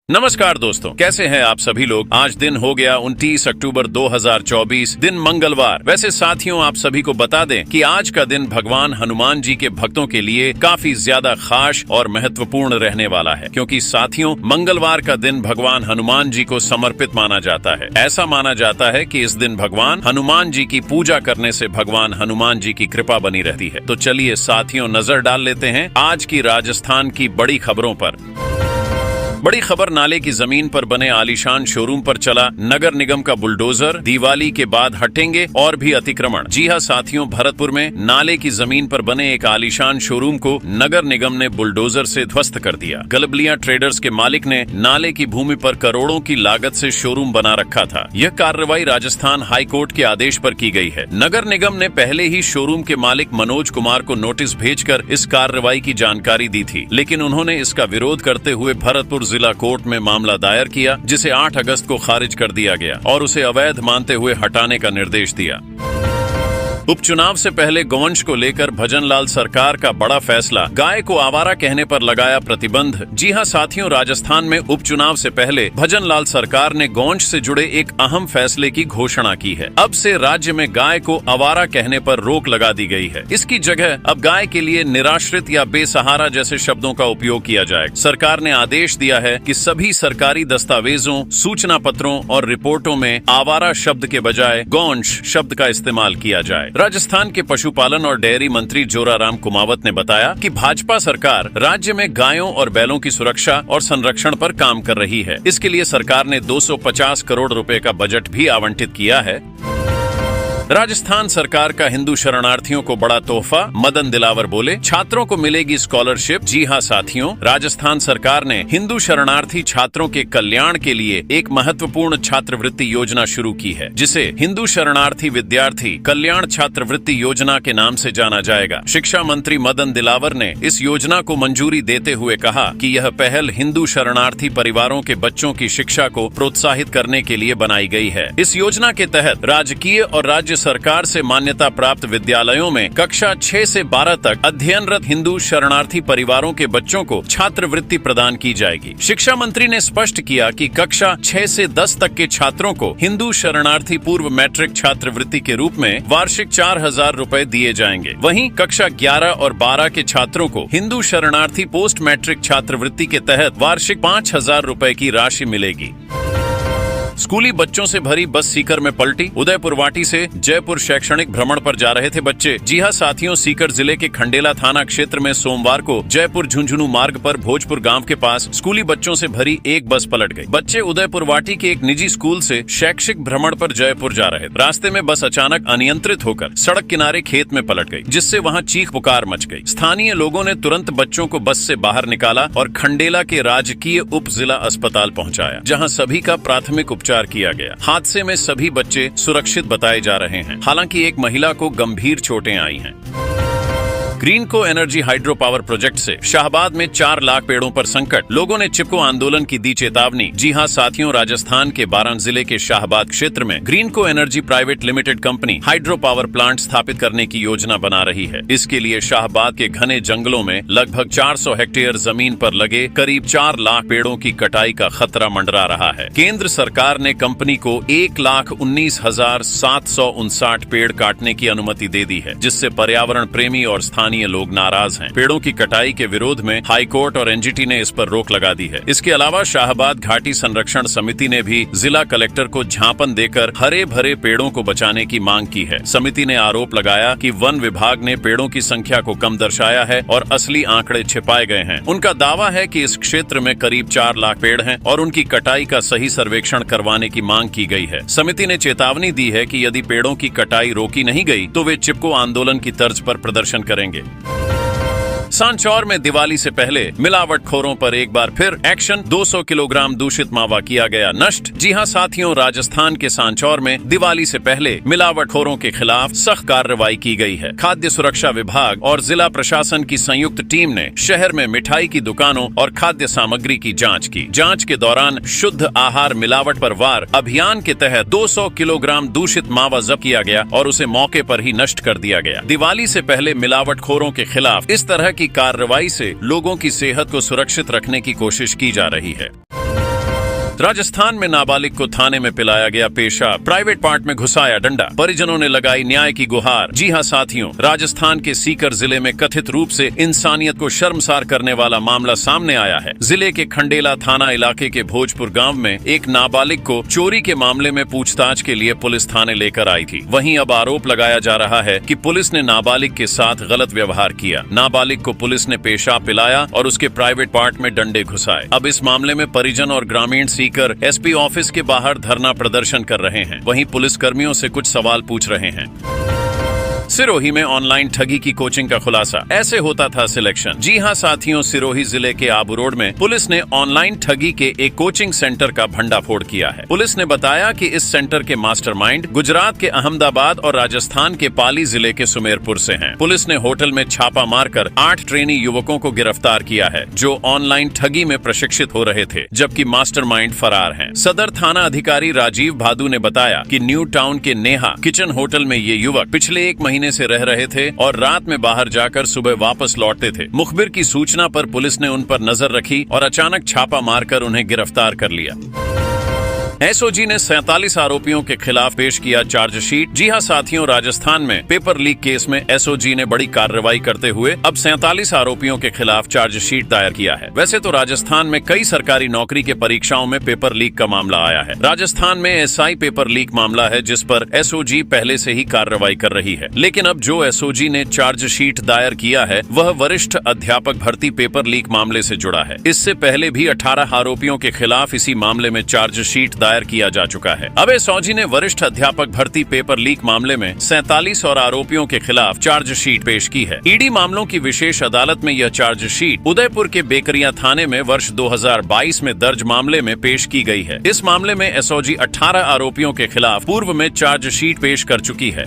नमस्कार दोस्तों, कैसे हैं आप सभी लोग। आज दिन हो गया 29 अक्टूबर 2024, दिन मंगलवार। वैसे साथियों, आप सभी को बता दें कि आज का दिन भगवान हनुमान जी के भक्तों के लिए काफी ज्यादा खास और महत्वपूर्ण रहने वाला है, क्योंकि साथियों मंगलवार का दिन भगवान हनुमान जी को समर्पित माना जाता है। ऐसा माना जाता है कि इस दिन भगवान हनुमान जी की पूजा करने से भगवान हनुमान जी की कृपा बनी रहती है। तो चलिए साथियों, नजर डाल लेते हैं आज की राजस्थान की बड़ी खबरों पर। बड़ी खबर, नाले की जमीन पर बने आलीशान शोरूम पर चला नगर निगम का बुलडोजर, दिवाली के बाद हटेंगे और भी अतिक्रमण। जी हां साथियों, भरतपुर में नाले की जमीन पर बने एक आलीशान शोरूम को नगर निगम ने बुलडोजर से ध्वस्त कर दिया। गलबलिया ट्रेडर्स के मालिक ने नाले की भूमि पर करोड़ों की लागत से शोरूम बना रखा था। यह कार्रवाई राजस्थान हाईकोर्ट के आदेश पर की गई है। नगर निगम ने पहले ही शोरूम के मालिक मनोज कुमार को नोटिस भेजकर इस कार्रवाई की जानकारी दी थी, लेकिन उन्होंने इसका विरोध करते हुए भरतपुर जिला कोर्ट में मामला दायर किया, जिसे 8 अगस्त को खारिज कर दिया गया और उसे अवैध मानते हुए हटाने का निर्देश दिया। उपचुनाव से पहले गौवंश को लेकर भजनलाल सरकार का बड़ा फैसला, गाय को आवारा कहने पर लगाया प्रतिबंध। जी हां साथियों, राजस्थान में उपचुनाव से पहले भजनलाल सरकार ने गौवंश से जुड़े एक अहम फैसले की घोषणा की है। अब से राज्य में गाय को आवारा कहने पर रोक लगा दी गई है। इसकी जगह अब गाय के लिए निराश्रित या बेसहारा जैसे शब्दों का उपयोग किया जाएगा। सरकार ने आदेश दिया है कि सभी सरकारी दस्तावेजों, सूचना पत्रों और रिपोर्टों में आवारा शब्द के बजाय गौवंश शब्द का इस्तेमाल किया जाए। राजस्थान के पशुपालन और डेयरी मंत्री जोराराम कुमावत ने बताया कि भाजपा सरकार राज्य में गायों और बैलों की सुरक्षा और संरक्षण पर काम कर रही है। इसके लिए सरकार ने 250 करोड़ रुपए का बजट भी आवंटित किया है। राजस्थान सरकार का हिंदू शरणार्थियों को बड़ा तोहफा, मदन दिलावर बोले, छात्रों को मिलेगी स्कॉलरशिप। जी हां साथियों, राजस्थान सरकार ने हिंदू शरणार्थी छात्रों के कल्याण के लिए एक महत्वपूर्ण छात्रवृत्ति योजना शुरू की है, जिसे हिंदू शरणार्थी विद्यार्थी कल्याण छात्रवृत्ति योजना के नाम से जाना जाएगा। शिक्षा मंत्री मदन दिलावर ने इस योजना को मंजूरी देते हुए कहा कि यह पहल हिंदू शरणार्थी परिवारों के बच्चों की शिक्षा को प्रोत्साहित करने के लिए बनाई गई है। इस योजना के तहत राजकीय और राज्य सरकार से मान्यता प्राप्त विद्यालयों में कक्षा 6 से 12 तक अध्ययनरत हिंदू शरणार्थी परिवारों के बच्चों को छात्रवृत्ति प्रदान की जाएगी। शिक्षा मंत्री ने स्पष्ट किया कि कक्षा 6 से 10 तक के छात्रों को हिंदू शरणार्थी पूर्व मैट्रिक छात्रवृत्ति के रूप में वार्षिक 4,000 रुपए दिए जाएंगे। वहीं कक्षा 11 और 12 के छात्रों को हिंदू शरणार्थी पोस्ट मैट्रिक छात्रवृत्ति के तहत वार्षिक 5,000 रुपए की राशि मिलेगी। स्कूली बच्चों से भरी बस सीकर में पलटी। उदयपुर वाटी से जयपुर शैक्षणिक भ्रमण पर जा रहे थे बच्चे। जी हां साथियों, सीकर जिले के खंडेला थाना क्षेत्र में सोमवार को जयपुर झुंझुनू मार्ग पर भोजपुर गांव के पास स्कूली बच्चों से भरी एक बस पलट गई। बच्चे उदयपुर वाटी के एक निजी स्कूल से शैक्षिक भ्रमण पर जयपुर जा रहे थे। रास्ते में बस अचानक अनियंत्रित होकर सड़क किनारे खेत में पलट गई, जिससे वहां चीख पुकार मच गई। स्थानीय लोगों ने तुरंत बच्चों को बस से बाहर निकाला और खंडेला के राजकीय उप जिला अस्पताल पहुंचाया, जहां सभी का प्राथमिक उपचार किया गया। हादसे में सभी बच्चे सुरक्षित बताए जा रहे हैं। हालांकि एक महिला को गंभीर चोटें आई हैं। Greenko energy hydro power project से शाहबाद में 4 लाख पेड़ों पर संकट, लोगों ने चिपको आंदोलन की दी चेतावनी। जी हां साथियों, राजस्थान के बारां जिले के शाहबाद क्षेत्र में Greenko energy private limited company hydro power plant स्थापित करने की योजना बना रही है। इसके लिए शाहबाद के घने जंगलों में लगभग 400 हेक्टेयर जमीन पर लगे करीब 4 लाख पेड़ों की कटाई का खतरा मंडरा रहा है। केंद्र सरकार ने कंपनी को 1,19,759 पेड़ काटने की अनुमति दे दी है, जिससे पर्यावरण प्रेमी और स्थानीय लोग नाराज हैं। पेड़ों की कटाई के विरोध में हाईकोर्ट और एनजीटी ने इस पर रोक लगा दी है। इसके अलावा शाहबाद घाटी संरक्षण समिति ने भी जिला कलेक्टर को ज्ञापन देकर हरे भरे पेड़ों को बचाने की मांग की है। समिति ने आरोप लगाया कि वन विभाग ने पेड़ों की संख्या को कम दर्शाया है और असली आंकड़े छिपाए गए हैं। उनका दावा है कि इस क्षेत्र में करीब 4 लाख पेड़ हैं और उनकी कटाई का सही सर्वेक्षण करवाने की मांग की गई है। समिति ने चेतावनी दी है कि यदि पेड़ों की कटाई रोकी नहीं गई तो वे चिपको आंदोलन की तर्ज पर प्रदर्शन करेंगे। सांचौर में दिवाली से पहले मिलावटखोरों पर एक बार फिर एक्शन, 200 किलोग्राम दूषित मावा किया गया नष्ट। जी हां साथियों, राजस्थान के सांचौर में दिवाली से पहले मिलावटखोरों के खिलाफ सख्त कार्रवाई की गई है। खाद्य सुरक्षा विभाग और जिला प्रशासन की संयुक्त टीम ने शहर में मिठाई की दुकानों और खाद्य सामग्री की जांच की। जांच के दौरान शुद्ध आहार मिलावट पर वार अभियान के तहत 200 किलोग्राम दूषित मावा जब्त किया गया और उसे मौके पर ही नष्ट कर दिया गया। दिवाली से पहले मिलावटखोरों के खिलाफ इस तरह की कार्रवाई से लोगों की सेहत को सुरक्षित रखने की कोशिश की जा रही है। राजस्थान में नाबालिग को थाने में पिलाया गया पेशाब, प्राइवेट पार्ट में घुसाया डंडा, परिजनों ने लगाई न्याय की गुहार। जी हां साथियों, राजस्थान के सीकर जिले में कथित रूप से इंसानियत को शर्मसार करने वाला मामला सामने आया है। जिले के खंडेला थाना इलाके के भोजपुर गांव में एक नाबालिग को चोरी के मामले में पूछताछ के लिए पुलिस थाने लेकर आई थी। वहीं अब आरोप लगाया जा रहा है कि पुलिस ने नाबालिग के साथ गलत व्यवहार किया। नाबालिग को पुलिस ने पेशाब पिलाया और उसके प्राइवेट पार्ट में डंडे घुसाए। अब इस मामले में परिजन और ग्रामीण सीकर एसपी ऑफिस के बाहर धरना प्रदर्शन कर रहे हैं। वहीं पुलिस कर्मियों से कुछ सवाल पूछ रहे हैं। सिरोही में ऑनलाइन ठगी की कोचिंग का खुलासा, ऐसे होता था सिलेक्शन। जी हां साथियों, सिरोही जिले के आबू रोड में पुलिस ने ऑनलाइन ठगी के एक कोचिंग सेंटर का भंडाफोड़ किया है। पुलिस ने बताया कि इस सेंटर के मास्टरमाइंड गुजरात के अहमदाबाद और राजस्थान के पाली जिले के सुमेरपुर से हैं। पुलिस ने होटल में छापा मारकर 8 ट्रेनी युवकों को गिरफ्तार किया है जो ऑनलाइन ठगी में प्रशिक्षित हो रहे थे, जबकि मास्टरमाइंड फरार हैं। सदर थाना अधिकारी राजीव भादु ने बताया कि न्यू टाउन के नेहा किचन होटल में ये युवक पिछले 1 महीने से रह रहे थे और रात में बाहर जाकर सुबह वापस लौटते थे। मुखबिर की सूचना पर पुलिस ने उन पर नजर रखी और अचानक छापा मारकर उन्हें गिरफ्तार कर लिया। एसओजी ने 47 आरोपियों के खिलाफ पेश किया चार्जशीट। जी हां साथियों, राजस्थान में पेपर लीक केस में एसओजी ने बड़ी कार्रवाई करते हुए अब 47 आरोपियों के खिलाफ चार्जशीट दायर किया है। वैसे तो राजस्थान में कई सरकारी नौकरी के परीक्षाओं में पेपर लीक का मामला आया है। राजस्थान में एसआई पेपर लीक मामला है जिस पर एसओजी पहले से ही कार्रवाई कर रही है, लेकिन अब जो एसओजी ने चार्जशीट दायर किया है वह वरिष्ठ अध्यापक भर्ती पेपर लीक मामले से जुड़ा है। इससे पहले भी 18 आरोपियों के खिलाफ इसी मामले में चार्जशीट दायर किया जा चुका है। अब एसओजी ने वरिष्ठ अध्यापक भर्ती पेपर लीक मामले में 47 और आरोपियों के खिलाफ चार्जशीट पेश की है। ईडी मामलों की विशेष अदालत में यह चार्जशीट उदयपुर के बेकरिया थाने में वर्ष 2022 में दर्ज मामले में पेश की गई है। इस मामले में एसओजी 18 आरोपियों के खिलाफ पूर्व में चार्जशीट पेश कर चुकी है।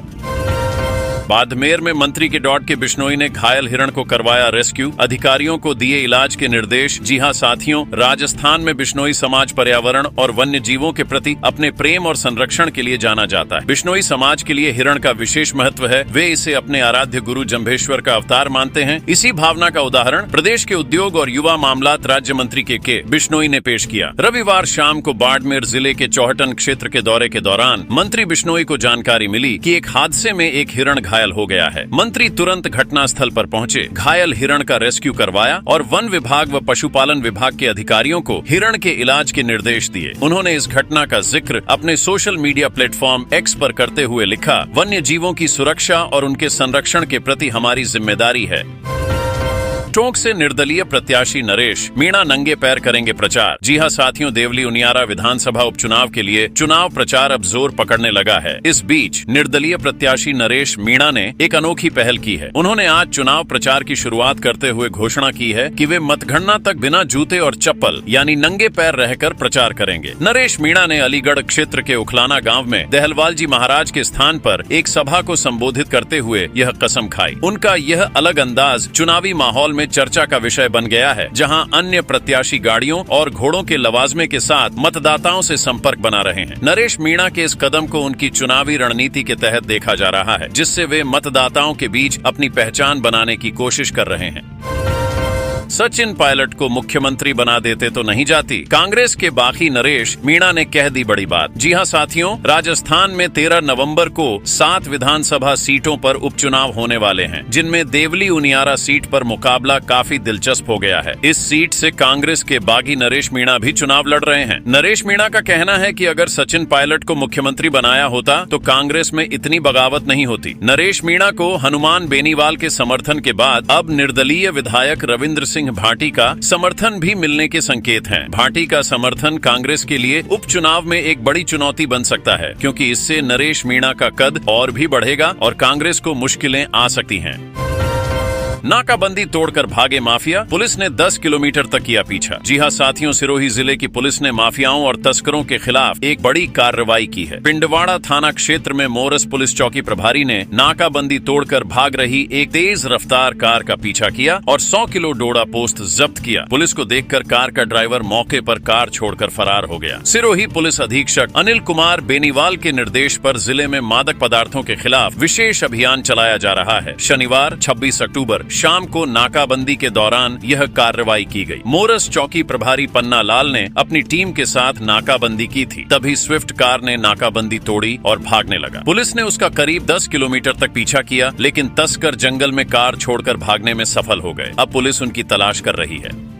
बाड़मेर में मंत्री के डॉट के बिश्नोई ने घायल हिरण को करवाया रेस्क्यू, अधिकारियों को दिए इलाज के निर्देश। जी हां साथियों, राजस्थान में बिश्नोई समाज पर्यावरण और वन्य जीवों के प्रति अपने प्रेम और संरक्षण के लिए जाना जाता है। बिश्नोई समाज के लिए हिरण का विशेष महत्व है। वे इसे अपने आराध्य गुरु जंभेश्वर का अवतार मानते हैं। इसी भावना का उदाहरण प्रदेश के उद्योग और युवा मामलात राज्य मंत्री के बिश्नोई ने पेश किया। रविवार शाम को बाड़मेर जिले के चौहटन क्षेत्र के दौरे के दौरान मंत्री बिश्नोई को जानकारी मिली कि एक हादसे में एक हिरण घायल हो गया है। मंत्री तुरंत घटनास्थल पर पहुंचे, घायल हिरण का रेस्क्यू करवाया और वन विभाग व पशुपालन विभाग के अधिकारियों को हिरण के इलाज के निर्देश दिए। उन्होंने इस घटना का जिक्र अपने सोशल मीडिया प्लेटफॉर्म एक्स पर करते हुए लिखा, वन्य जीवों की सुरक्षा और उनके संरक्षण के प्रति हमारी जिम्मेदारी है। टोंक से निर्दलीय प्रत्याशी नरेश मीणा नंगे पैर करेंगे प्रचार। जी हां साथियों, देवली उनियारा विधानसभा उपचुनाव के लिए चुनाव प्रचार अब जोर पकड़ने लगा है। इस बीच निर्दलीय प्रत्याशी नरेश मीणा ने एक अनोखी पहल की है। उन्होंने आज चुनाव प्रचार की शुरुआत करते हुए घोषणा की है कि वे मतगणना तक बिना जूते और चप्पल यानी नंगे पैर रहकर प्रचार करेंगे। नरेश मीणा ने अलीगढ़ क्षेत्र के उखलाना गाँव में दहलवाल जी महाराज के स्थान पर एक सभा को संबोधित करते हुए यह कसम खाई। उनका यह अलग अंदाज चुनावी माहौल में चर्चा का विषय बन गया है, जहां अन्य प्रत्याशी गाड़ियों और घोड़ों के लवाजमे के साथ मतदाताओं से संपर्क बना रहे हैं। नरेश मीणा के इस कदम को उनकी चुनावी रणनीति के तहत देखा जा रहा है, जिससे वे मतदाताओं के बीच अपनी पहचान बनाने की कोशिश कर रहे हैं। सचिन पायलट को मुख्यमंत्री बना देते तो नहीं जाती, कांग्रेस के बागी नरेश मीणा ने कह दी बड़ी बात। जी हां साथियों, राजस्थान में 13 नवंबर को 7 विधानसभा सीटों पर उपचुनाव होने वाले हैं, जिनमें देवली उनियारा सीट पर मुकाबला काफी दिलचस्प हो गया है। इस सीट से कांग्रेस के बागी नरेश मीणा भी चुनाव लड़ रहे हैं। नरेश मीणा का कहना है कि अगर सचिन पायलट को मुख्यमंत्री बनाया होता तो कांग्रेस में इतनी बगावत नहीं होती। नरेश मीणा को हनुमान बेनीवाल के समर्थन के बाद अब निर्दलीय विधायक रविंद्र सिंह भाटी का समर्थन भी मिलने के संकेत हैं। भाटी का समर्थन कांग्रेस के लिए उपचुनाव में एक बड़ी चुनौती बन सकता है, क्योंकि इससे नरेश मीणा का कद और भी बढ़ेगा और कांग्रेस को मुश्किलें आ सकती हैं। नाकाबंदी तोड़कर भागे माफिया, पुलिस ने 10 किलोमीटर तक किया पीछा। जी हां साथियों, सिरोही जिले की पुलिस ने माफियाओं और तस्करों के खिलाफ एक बड़ी कार्रवाई की है। पिंडवाड़ा थाना क्षेत्र में मोरस पुलिस चौकी प्रभारी ने नाकाबंदी तोड़कर भाग रही एक तेज रफ्तार कार का पीछा किया और 100 किलो डोडा पोस्त जब्त किया। पुलिस को देखकर कार का ड्राइवर मौके पर कार छोड़कर फरार हो गया। सिरोही पुलिस अधीक्षक अनिल कुमार बेनीवाल के निर्देश पर जिले में मादक पदार्थों के खिलाफ विशेष अभियान चलाया जा रहा है। शनिवार 26 अक्टूबर शाम को नाकाबंदी के दौरान यह कार्रवाई की गई। मोरस चौकी प्रभारी पन्ना लाल ने अपनी टीम के साथ नाकाबंदी की थी। तभी स्विफ्ट कार ने नाकाबंदी तोड़ी और भागने लगा। पुलिस ने उसका करीब 10 किलोमीटर तक पीछा किया, लेकिन तस्कर जंगल में कार छोड़कर भागने में सफल हो गए। अब पुलिस उनकी तलाश कर रही है।